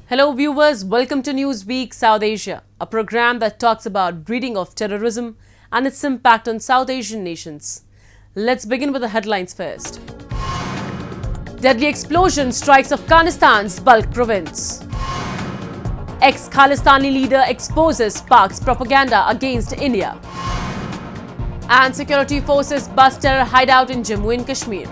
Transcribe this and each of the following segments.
Hello viewers, welcome to Newsweek South Asia, a program that talks about breeding of terrorism and its impact on South Asian nations. Let's begin with the headlines first. Deadly explosion strikes Afghanistan's Balkh province. Ex-Khalistani leader exposes Pak's propaganda against India. And security forces bust terror hideout in Jammu and Kashmir.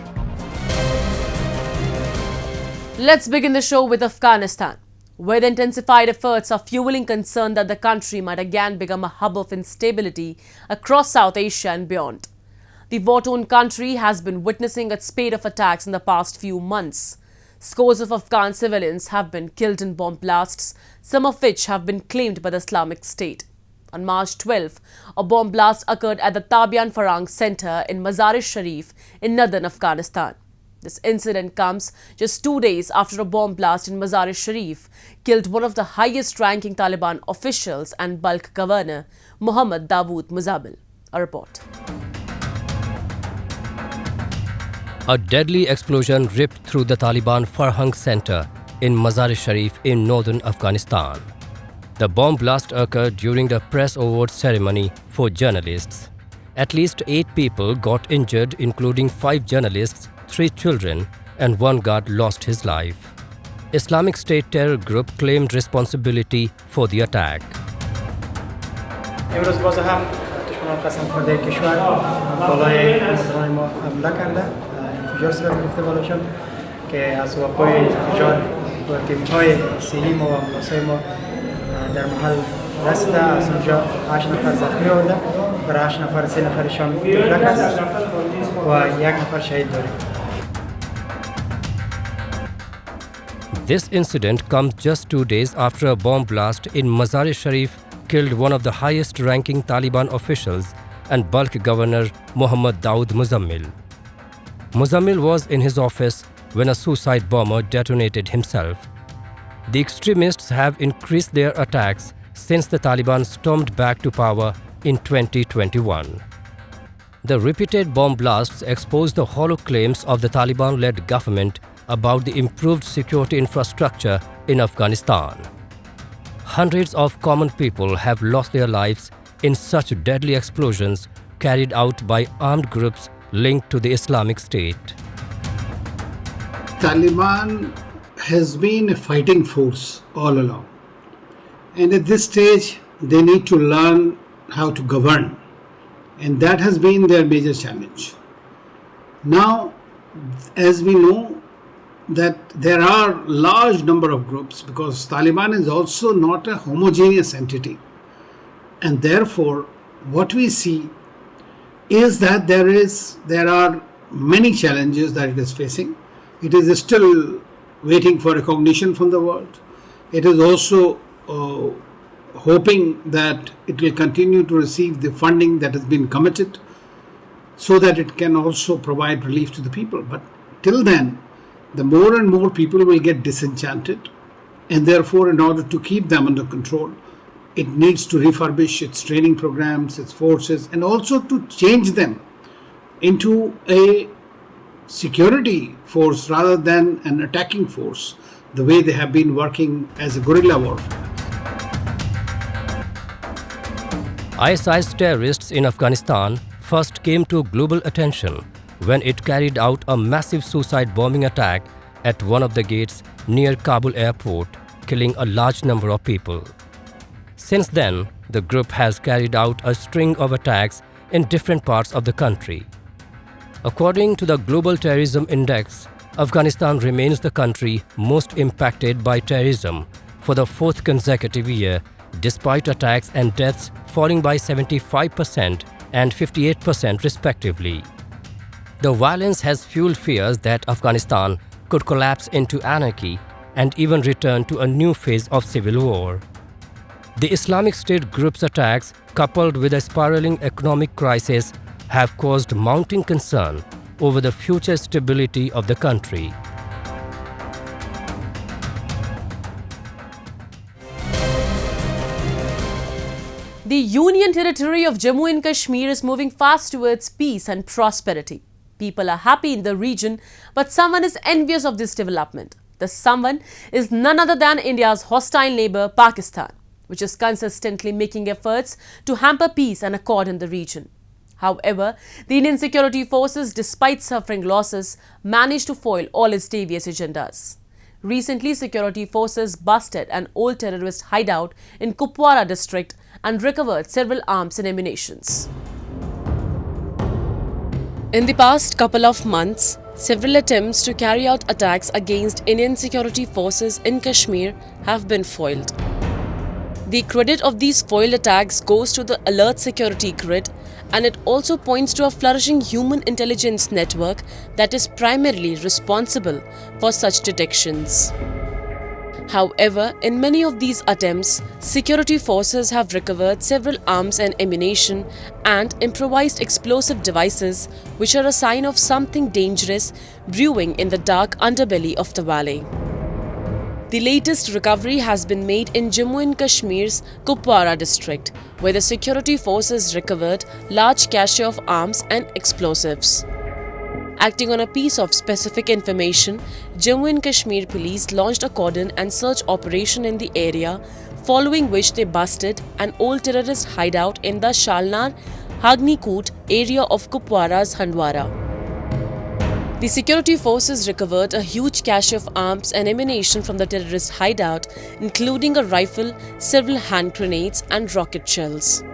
Let's begin the show with Afghanistan, where the intensified efforts are fueling concern that the country might again become a hub of instability across South Asia and beyond. The war-torn country has been witnessing a spate of attacks in the past few months. Scores of Afghan civilians have been killed in bomb blasts, some of which have been claimed by the Islamic State. On March 12, a bomb blast occurred at the Tabian Farang Center in Mazar-e-Sharif in northern Afghanistan. This incident comes just 2 days after a bomb blast in Mazar-e-Sharif killed one of the highest-ranking Taliban officials and Balkh governor, Mohammad Dawood Muzammil. A report. A deadly explosion ripped through the Taliban Farhang Center in Mazar-e-Sharif in northern Afghanistan. The bomb blast occurred during the press award ceremony for journalists. At least 8 people got injured, including 5 journalists, 3 children, and 1 guard lost his life. Islamic State terror group claimed responsibility for the attack. This incident comes just 2 days after a bomb blast in Mazar-e-Sharif killed one of the highest-ranking Taliban officials and Balkh governor Mohammad Dawood Muzammil. Muzammil was in his office when a suicide bomber detonated himself. The extremists have increased their attacks since the Taliban stormed back to power in 2021. The repeated bomb blasts exposed the hollow claims of the Taliban-led government about the improved security infrastructure in Afghanistan. Hundreds of common people have lost their lives in such deadly explosions carried out by armed groups linked to the Islamic State. Taliban has been a fighting force all along. And at this stage, they need to learn how to govern. And that has been their major challenge. Now, as we know, that there are large number of groups because Taliban is also not a homogeneous entity. And therefore, what we see is that there are many challenges that it is facing. It is still waiting for recognition from the world. It is also hoping that it will continue to receive the funding that has been committed so that it can also provide relief to the people. But till then, the more and more people will get disenchanted, and therefore in order to keep them under control, it needs to refurbish its training programs, its forces, and also to change them into a security force rather than an attacking force, the way they have been working as a guerrilla warfare. ISI's terrorists in Afghanistan first came to global attention when it carried out a massive suicide bombing attack at one of the gates near Kabul airport, killing a large number of people. Since then, the group has carried out a string of attacks in different parts of the country. According to the Global Terrorism Index, Afghanistan remains the country most impacted by terrorism for the 4th consecutive year, despite attacks and deaths falling by 75% and 58% respectively. The violence has fueled fears that Afghanistan could collapse into anarchy and even return to a new phase of civil war. The Islamic State group's attacks, coupled with a spiraling economic crisis, have caused mounting concern over the future stability of the country. The Union Territory of Jammu and Kashmir is moving fast towards peace and prosperity. People are happy in the region, but someone is envious of this development. The someone is none other than India's hostile neighbour Pakistan, which is consistently making efforts to hamper peace and accord in the region. However, the Indian security forces, despite suffering losses, managed to foil all its devious agendas. Recently, security forces busted an old terrorist hideout in Kupwara district and recovered several arms and ammunitions. In the past couple of months, several attempts to carry out attacks against Indian security forces in Kashmir have been foiled. The credit of these foiled attacks goes to the alert security grid, and it also points to a flourishing human intelligence network that is primarily responsible for such detections. However, in many of these attempts, security forces have recovered several arms and ammunition and improvised explosive devices, which are a sign of something dangerous brewing in the dark underbelly of the valley. The latest recovery has been made in Jammu and Kashmir's Kupwara district, where the security forces recovered large cache of arms and explosives. Acting on a piece of specific information, Jammu and Kashmir police launched a cordon and search operation in the area, following which they busted an old terrorist hideout in the Shalnar Hagnikut area of Kupwara's Handwara. The security forces recovered a huge cache of arms and ammunition from the terrorist hideout, including a rifle, several hand grenades and rocket shells.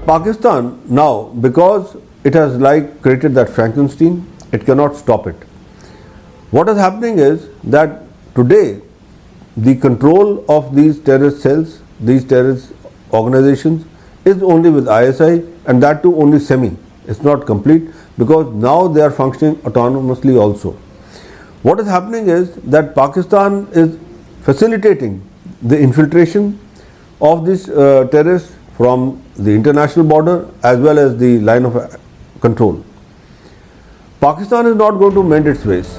Pakistan now, because it has created that Frankenstein, it cannot stop it. What is happening is that today the control of these terrorist cells, these terrorist organizations is only with ISI, and that too only semi. It's not complete, because now they are functioning autonomously also. What is happening is that Pakistan is facilitating the infiltration of these terrorists from the international border as well as the line of control. Pakistan is not going to mend its ways.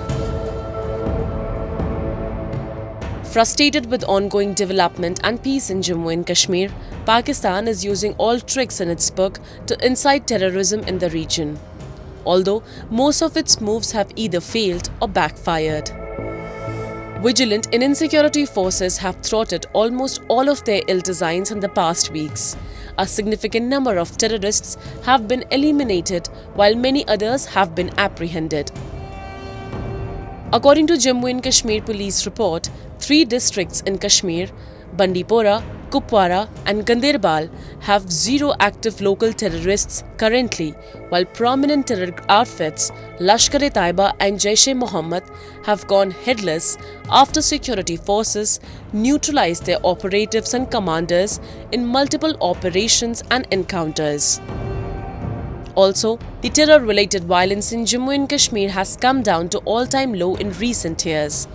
Frustrated with ongoing development and peace in Jammu and Kashmir, Pakistan is using all tricks in its book to incite terrorism in the region, although most of its moves have either failed or backfired. Vigilant Indian security forces have thwarted almost all of their ill designs in the past weeks. A significant number of terrorists have been eliminated, while many others have been apprehended. According to Jammu and Kashmir Police report, 3 districts in Kashmir, Bandipora, Kupwara and Ganderbal, have 0 active local terrorists currently, while prominent terror outfits Lashkar-e-Taiba and Jaish-e-Mohammed have gone headless after security forces neutralized their operatives and commanders in multiple operations and encounters. Also, the terror-related violence in Jammu and Kashmir has come down to all-time low in recent years.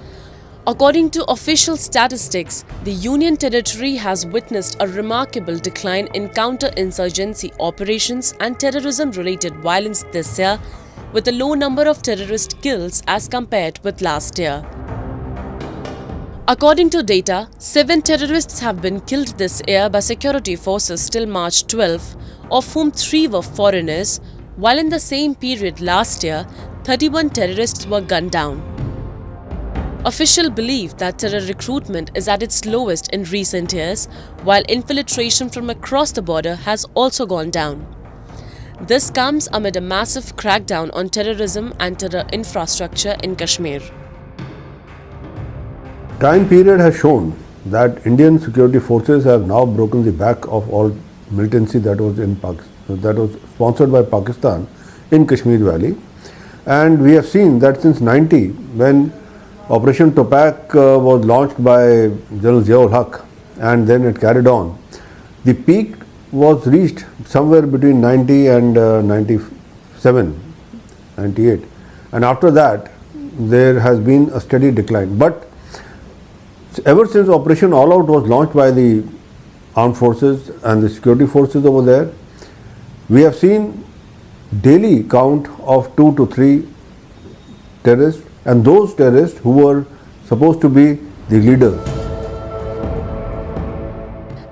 According to official statistics, the Union Territory has witnessed a remarkable decline in counter-insurgency operations and terrorism-related violence this year, with a low number of terrorist kills as compared with last year. According to data, 7 terrorists have been killed this year by security forces till March 12, of whom 3 were foreigners, while in the same period last year, 31 terrorists were gunned down. Officials believe that terror recruitment is at its lowest in recent years, while infiltration from across the border has also gone down. This comes amid a massive crackdown on terrorism and terror infrastructure in Kashmir. Time period has shown that Indian security forces have now broken the back of all militancy that was in Pakistan, that was sponsored by Pakistan in Kashmir Valley, and we have seen that since 90, when Operation Topak was launched by General Ziaul Haq, and then it carried on. The peak was reached somewhere between 90 and 97, 98, and after that there has been a steady decline. But ever since Operation All Out was launched by the armed forces and the security forces over there, we have seen daily count of 2 to 3 terrorists, and those terrorists who were supposed to be the leaders.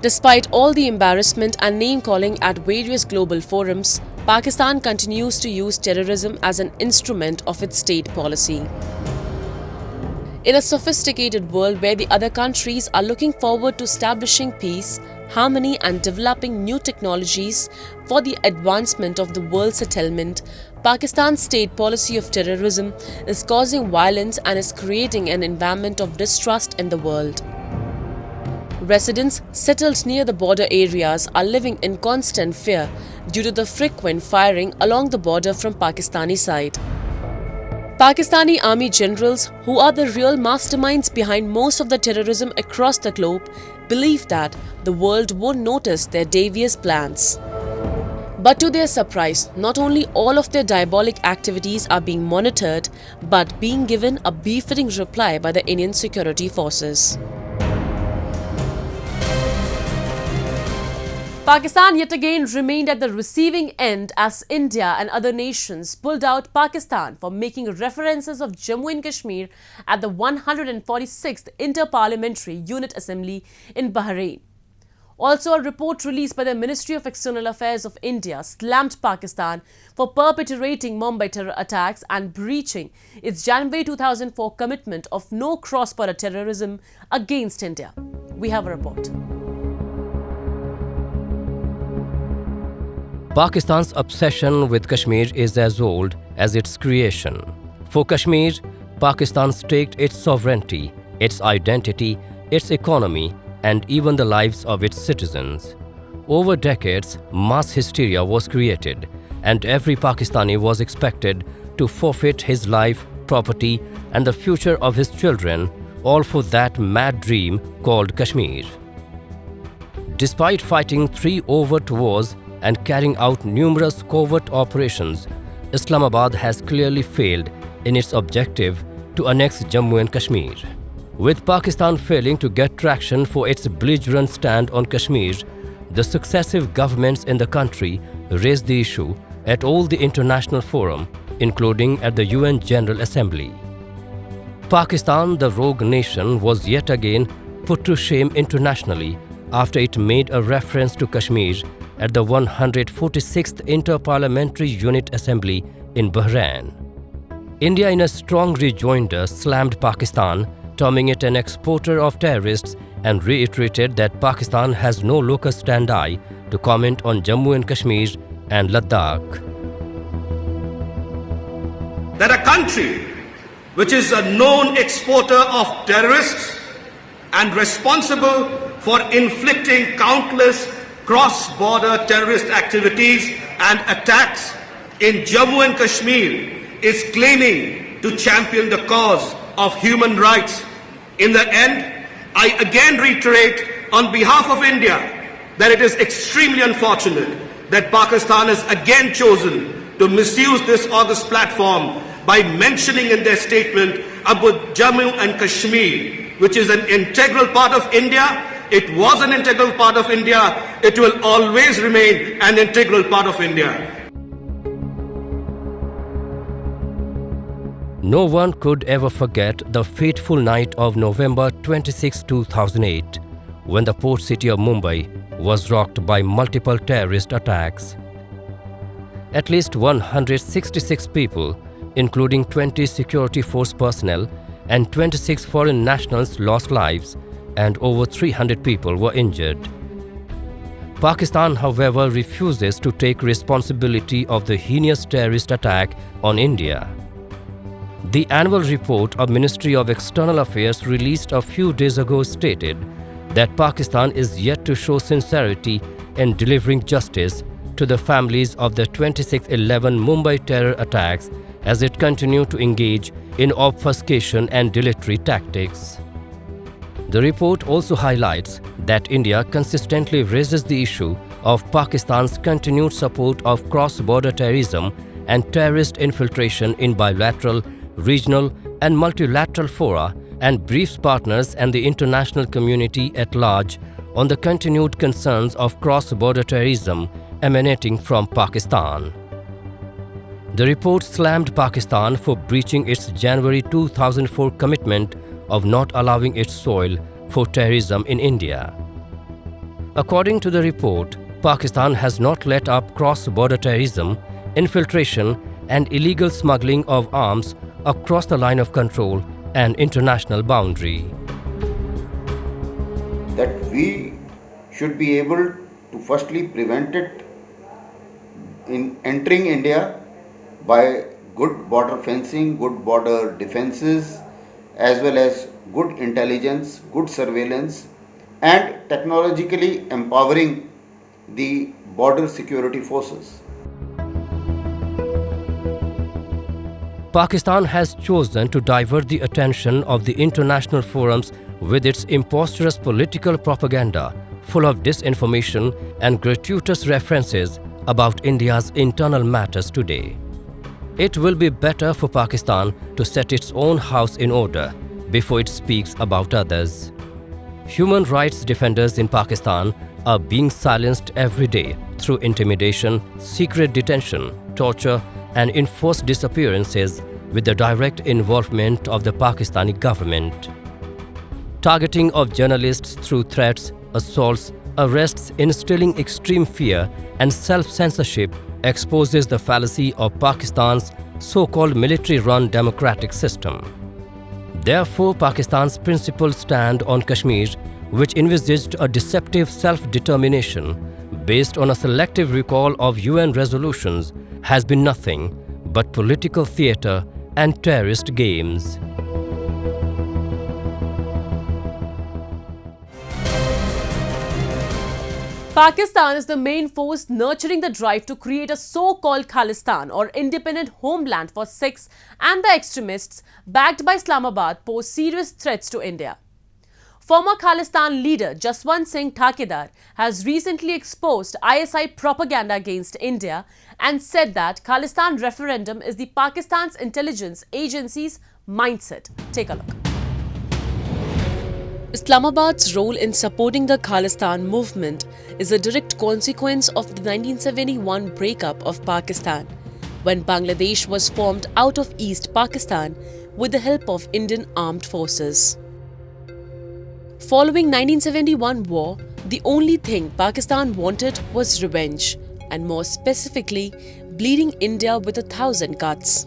Despite all the embarrassment and name-calling at various global forums, Pakistan continues to use terrorism as an instrument of its state policy. In a sophisticated world where the other countries are looking forward to establishing peace, harmony and developing new technologies for the advancement of the world settlement, Pakistan's state policy of terrorism is causing violence and is creating an environment of distrust in the world. Residents settled near the border areas are living in constant fear due to the frequent firing along the border from Pakistani side. Pakistani army generals, who are the real masterminds behind most of the terrorism across the globe, believe that the world won't notice their devious plans. But to their surprise, not only all of their diabolic activities are being monitored, but being given a befitting reply by the Indian security forces. Pakistan yet again remained at the receiving end as India and other nations pulled out Pakistan for making references of Jammu and Kashmir at the 146th Inter-Parliamentary Unit Assembly in Bahrain. Also, a report released by the Ministry of External Affairs of India slammed Pakistan for perpetrating Mumbai terror attacks and breaching its January 2004 commitment of no cross-border terrorism against India. We have a report. Pakistan's obsession with Kashmir is as old as its creation. For Kashmir, Pakistan staked its sovereignty, its identity, its economy, and even the lives of its citizens. Over decades, mass hysteria was created, and every Pakistani was expected to forfeit his life, property, and the future of his children, all for that mad dream called Kashmir. Despite fighting 3 overt wars and carrying out numerous covert operations, Islamabad has clearly failed in its objective to annex Jammu and Kashmir. With Pakistan failing to get traction for its belligerent stand on Kashmir, the successive governments in the country raised the issue at all the international forums, including at the UN General Assembly. Pakistan, the rogue nation, was yet again put to shame internationally after it made a reference to Kashmir at the 146th Inter-Parliamentary Unit Assembly in Bahrain. India, in a strong rejoinder, slammed Pakistan, terming it an exporter of terrorists, and reiterated that Pakistan has no locus standi to comment on Jammu and Kashmir and Ladakh. That a country which is a known exporter of terrorists and responsible for inflicting countless cross-border terrorist activities and attacks in Jammu and Kashmir is claiming to champion the cause of human rights. In the end, I again reiterate on behalf of India that it is extremely unfortunate that Pakistan has again chosen to misuse this august platform by mentioning in their statement about Jammu and Kashmir, which is an integral part of India. It was an integral part of India. It will always remain an integral part of India. No one could ever forget the fateful night of November 26, 2008, when the port city of Mumbai was rocked by multiple terrorist attacks. At least 166 people, including 20 security force personnel and 26 foreign nationals, lost lives, and over 300 people were injured. Pakistan, however, refuses to take responsibility of the heinous terrorist attack on India. The annual report of Ministry of External Affairs released a few days ago stated that Pakistan is yet to show sincerity in delivering justice to the families of the 26/11 Mumbai terror attacks as it continued to engage in obfuscation and dilatory tactics. The report also highlights that India consistently raises the issue of Pakistan's continued support of cross-border terrorism and terrorist infiltration in bilateral, regional and multilateral fora, and briefs partners and the international community at large on the continued concerns of cross-border terrorism emanating from Pakistan. The report slammed Pakistan for breaching its January 2004 commitment of not allowing its soil for terrorism in India. According to the report, Pakistan has not let up cross-border terrorism, infiltration and illegal smuggling of arms across the line of control an international boundary. That we should be able to firstly prevent it in entering India by good border fencing, good border defenses, as well as good intelligence, good surveillance, and technologically empowering the border security forces. Pakistan has chosen to divert the attention of the international forums with its imposterous political propaganda, full of disinformation and gratuitous references about India's internal matters today. It will be better for Pakistan to set its own house in order before it speaks about others. Human rights defenders in Pakistan are being silenced every day through intimidation, secret detention, torture, and enforced disappearances with the direct involvement of the Pakistani government. Targeting of journalists through threats, assaults, arrests instilling extreme fear and self-censorship exposes the fallacy of Pakistan's so-called military-run democratic system. Therefore, Pakistan's principled stand on Kashmir, which envisaged a deceptive self-determination based on a selective recall of UN resolutions, has been nothing but political theatre and terrorist games. Pakistan is the main force nurturing the drive to create a so-called Khalistan or independent homeland for Sikhs, and the extremists backed by Islamabad pose serious threats to India. Former Khalistan leader Jaswant Singh Thakedar has recently exposed ISI propaganda against India and said that Khalistan referendum is the Pakistan's intelligence agency's mindset. Take a look. Islamabad's role in supporting the Khalistan movement is a direct consequence of the 1971 breakup of Pakistan, when Bangladesh was formed out of East Pakistan with the help of Indian armed forces. Following 1971 war, the only thing Pakistan wanted was revenge, and more specifically, bleeding India with 1,000 cuts.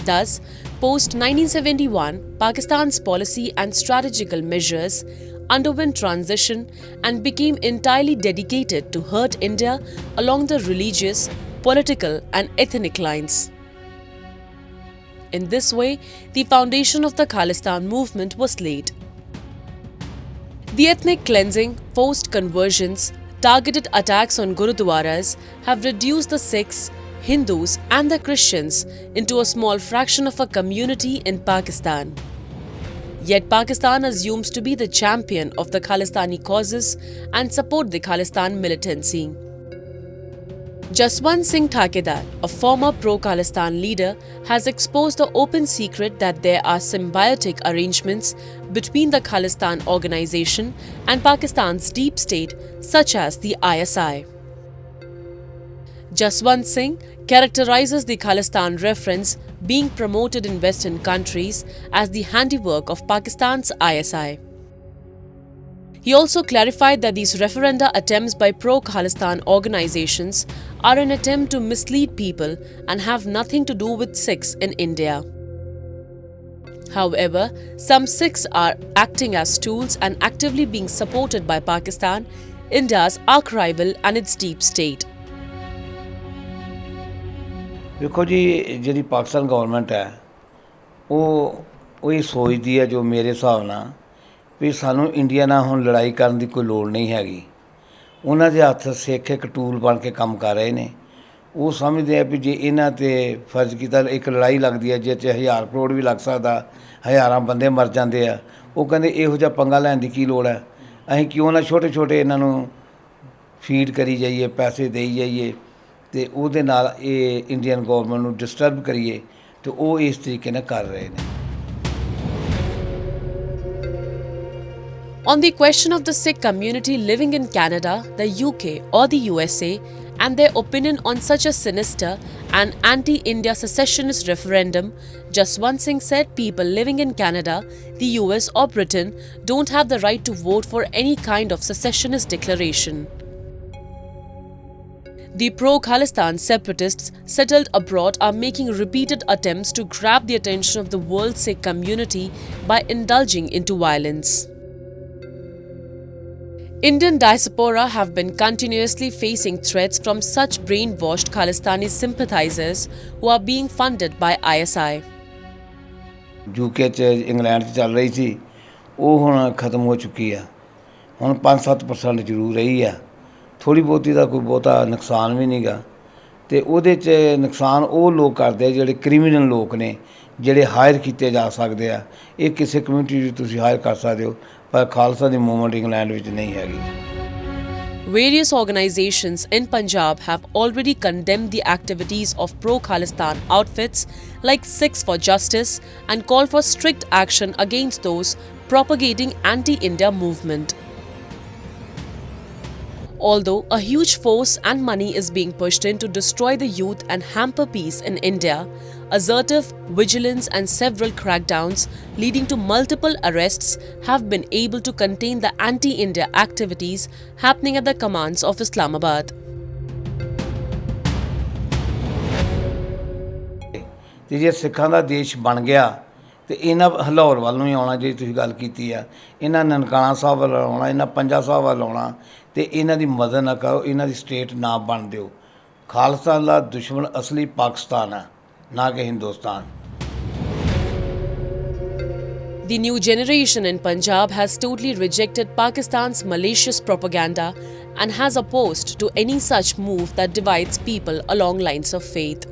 Thus, post-1971, Pakistan's policy and strategical measures underwent transition and became entirely dedicated to hurt India along the religious, political and ethnic lines. In this way, the foundation of the Khalistan movement was laid. The ethnic cleansing, forced conversions, targeted attacks on Gurudwaras have reduced the Sikhs, Hindus and the Christians into a small fraction of a community in Pakistan. Yet Pakistan assumes to be the champion of the Khalistani causes and support the Khalistan militancy. Jaswant Singh Thakedar, a former pro-Khalistan leader, has exposed the open secret that there are symbiotic arrangements between the Khalistan organization and Pakistan's deep state, such as the ISI. Jaswant Singh characterizes the Khalistan reference being promoted in Western countries as the handiwork of Pakistan's ISI. He also clarified that these referenda attempts by pro-Khalistan organizations are an attempt to mislead people and have nothing to do with Sikhs in India. However, some Sikhs are acting as tools and actively being supported by Pakistan, India's arch-rival and its deep state. देखो जी जी Pakistan government है वो ये सोचती है जो मेरे हिसाब ना भी सानू इंडिया नाल हुण लड़ाई करन दी कोई लोड़ नहीं हैगी। उन्हां दे हत्थ सिख एक टूल बन के काम कर रहे ने। वो समझते हैं भी जे इन्हां ते फर्ज कीता एक लड़ाई लगदी है जिस 1000 करोड़ भी लग सकदा, हज़ारां बंदे मर जांदे आ। वो कहंदे इहो जिहा पंगा लैण दी की लोड़ है, असीं क्यों ना छोटे छोटे इन्हां नूं फीड करी जाइए, पैसे देई जाइए ते उहदे नाल इह इंडियन गवर्नमेंट नूं डिस्टर्ब करिए ते वो इस तरीके नाल कर रहे ने। On the question of the Sikh community living in Canada, the UK or the USA and their opinion on such a sinister and anti-India secessionist referendum, Jaswant Singh said people living in Canada, the US or Britain don't have the right to vote for any kind of secessionist declaration. The pro-Khalistan separatists settled abroad are making repeated attempts to grab the attention of the world Sikh community by indulging into violence. Indian diaspora have been continuously facing threats from such brainwashed Khalistani sympathizers who are being funded by ISI. UK 'ਚ England 'ਚ ਚੱਲ ਰਹੀ ਸੀ ਉਹ ਹੁਣ ਖਤਮ ਹੋ ਚੁੱਕੀ ਆ ਹੁਣ 5-7% ਜ਼ਰੂਰ ਰਹੀ ਆ ਥੋੜ੍ਹੀ ਬਹੁਤੀ ਦਾ ਕੋਈ ਬਹੁਤਾ ਨੁਕਸਾਨ ਵੀ ਨਹੀਂਗਾ ਅਤੇ ਉਹਦੇ 'ਚ ਨੁਕਸਾਨ ਉਹ ਲੋਕ ਕਰਦੇ ਆ ਜਿਹੜੇ ਕ੍ਰਿਮੀਨਲ ਲੋਕ ਨੇ ਜਿਹੜੇ ਹਾਇਰ ਕੀਤੇ ਜਾ ਸਕਦੇ ਆ ਇਹ ਕਿਸੇ ਕਮਿਊਨਿਟੀ 'ਚ ਤੁਸੀਂ ਹਾਇਰ ਕਰ ਸਕਦੇ ਹੋ ਪਰ ਖਾਲਸਾ ਦੀ ਮੂਵਮੈਂਟ ਇੰਗਲੈਂਡ ਵਿੱਚ ਨਹੀਂ ਹੈਗੀ Various organizations in Punjab have already condemned the activities of pro-Khalistan outfits like Sikhs for Justice and called for strict action against those propagating anti-India movement. Although a huge force and money is being pushed in to destroy the youth and hamper peace in India, assertive vigilance and several crackdowns leading to multiple arrests have been able to contain the anti-India activities happening at the commands of Islamabad. ਤੇ ਜੇ ਸਿੱਖਾਂ ਦਾ ਦੇਸ਼ ਬਣ ਗਿਆ ਤੇ ਇਹਨਾਂ ਹਲਾਹੌਰ ਵੱਲ ਨੂੰ ਹੀ ਆਉਣਾ ਜਿਹੜੀ ਤੁਸੀਂ ਗੱਲ ਕੀਤੀ ਆ ਇਹਨਾਂ ਨਨਕਾਣਾ ਸਾਹਿਬ ਵੱਲ ਆਉਣਾ ਇਹਨਾਂ ਪੰਜਾ ਸਾਹਿਬ ਵੱਲ ਆਉਣਾ ਤੇ ਇਹਨਾਂ ਦੀ ਮਦਦ ਨਾ ਕਰੋ ਇਹਨਾਂ ਦੀ ਸਟੇਟ ਨਾ ਬਣ ਦਿਓ ਖਾਲਸਤਾਨ ਦਾ ਦੁਸ਼ਮਣ ਅਸਲੀ ਪਾਕਿਸਤਾਨ ਆ ਨਾ ਕਿ Hindustan The new generation in Punjab has totally rejected Pakistan's malicious propaganda and has opposed to any such move that divides people along lines of faith.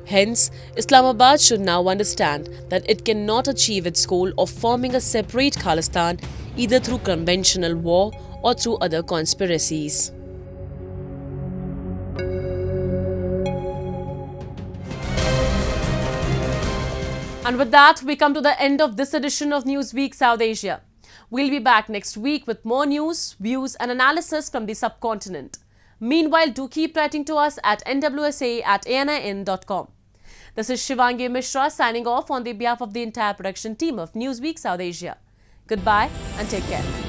Hence, Islamabad should now understand that it cannot achieve its goal of forming a separate Khalistan either through conventional war or through other conspiracies. And with that, we come to the end of this edition of Newsweek South Asia. We'll be back next week with more news, views and analysis from the subcontinent. Meanwhile, do keep writing to us at nwsa@anin.com. This is Shivangi Mishra signing off on the behalf of the entire production team of Newsweek South Asia. Goodbye and take care.